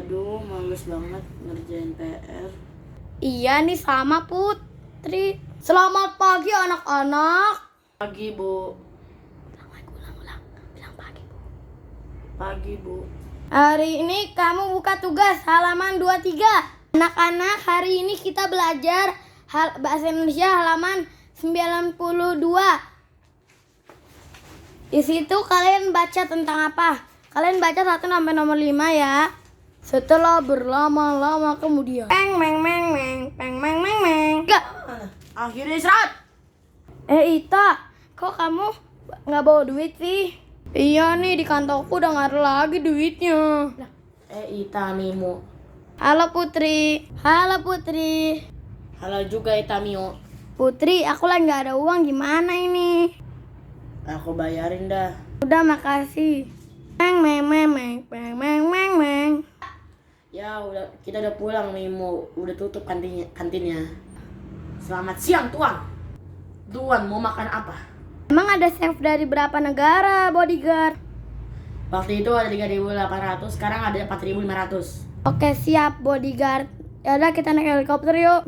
Aduh, males banget ngerjain PR. Iya nih sama Putri. Selamat pagi anak-anak. Pagi, Bu. Ulang. Bilang pagi, Bu. Pagi, Bu. Hari ini kamu buka tugas halaman 23. Anak-anak, hari ini kita belajar bahasa Indonesia halaman 92. Di situ kalian baca tentang apa? Kalian baca 1 sampai nomor 5 ya. Setelah berlama-lama kemudian. Peng meng meng meng peng meng meng meng. Akhirnya istirahat. Ita, kok kamu nggak bawa duit sih? Iya nih, di kantongku udah nggak ada lagi duitnya. Ita Mimo. Halo Putri. Halo Putri. Halo juga Ita Mio. Putri, aku lagi nggak ada uang, gimana ini? Aku bayarin dah. Udah, makasih. Meng meng meng meng meng meng meng meng. Ya udah, kita udah pulang Mimo. Udah tutup kantinnya. Selamat siang Tuan. Tuan mau makan apa? Emang ada chef dari berapa negara, bodyguard? Waktu itu ada 3.800, sekarang ada 4.500. Oke, siap bodyguard. Ya udah, kita naik helikopter yuk.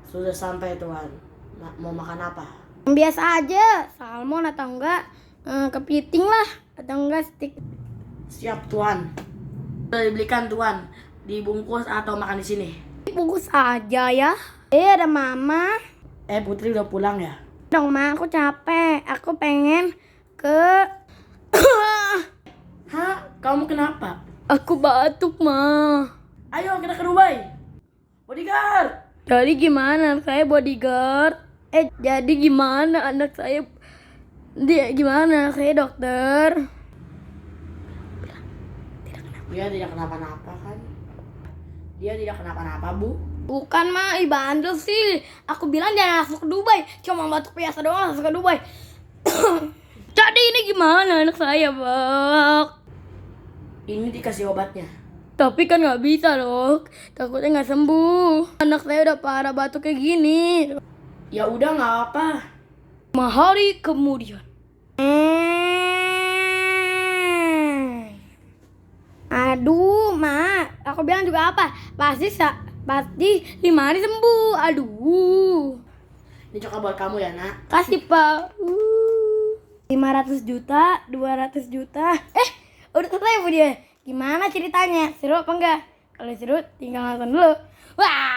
Sudah sampai Tuan. Mau makan apa? Biasa aja, salmon atau enggak kepiting lah, atau enggak steak. Siap Tuan. Sudah dibelikan Tuan. Dibungkus atau makan di sini? Bungkus aja ya. Ada mama. Putri udah pulang ya? Dong ma, aku capek. Aku pengen ke Hah? Kamu kenapa? Aku batuk ma. Ayo kita ke Dubai. Bodyguard. Jadi gimana anak saya bodyguard? Jadi gimana anak saya? Gimana anak saya dokter? Dia tidak kenapa-napa kan? Dia tidak kenapa-napa Bu. Bukan ma, bandel sih. Aku bilang jangan masuk ke Dubai. Cuma batuk biasa doang masuk ke Dubai. Jadi ini gimana anak saya, Bak? Ini dikasih obatnya. Tapi kan nggak bisa dok, takutnya nggak sembuh. Anak saya udah parah batuk kayak gini. Ya udah nggak apa. 5 hari kemudian. Aduh, Ma, aku bilang juga apa? Pasti 5 hari sembuh. Aduh. Ini coklat buat kamu ya nak. Kasih Pak. 500 juta, 200 juta. Udah selesai Bu dia. Gimana ceritanya? Seru apa enggak? Kalau seru tinggal nonton dulu. Wah.